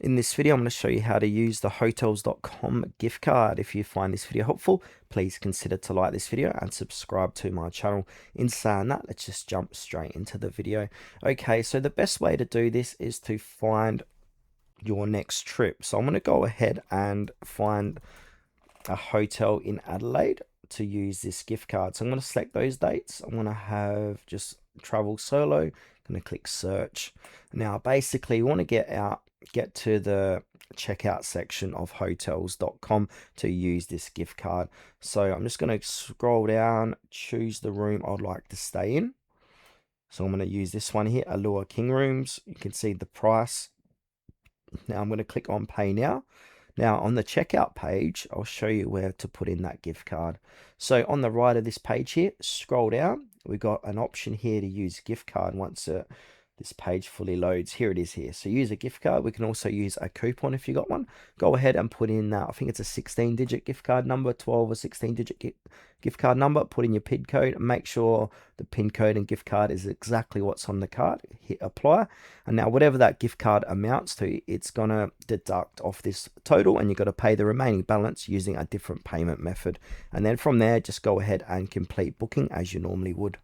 In this video, I'm going to show you how to use the hotels.com gift card. If you find this video helpful, please consider to like this video and subscribe to my channel. In saying that, let's just jump straight into the video. Okay, so the best way to do this is to find your next trip. So I'm going to go ahead and find a hotel in Adelaide to use this gift card. So I'm going to select those dates. I'm going to have just travel solo. I'm going to click search. Now, basically, you want to get to the checkout section of hotels.com to use this gift card. So I'm just going to scroll down, choose the room I'd like to stay in. So I'm going to use this one here, Allure King Rooms. You can see the price. Now I'm going to click on pay now. Now on the checkout page, I'll show you where to put in that gift card. So on the right of this page here, scroll down. We've got an option here to use gift card once this page fully loads. Here it is here. So use a gift card. We can also use a coupon if you got one. Go ahead and put in, I think it's a 16-digit gift card number, 12 or 16-digit gift card number. Put in your PIN code and make sure the PIN code and gift card is exactly what's on the card. Hit apply. And now whatever that gift card amounts to, it's going to deduct off this total and you've got to pay the remaining balance using a different payment method. And then from there, just go ahead and complete booking as you normally would.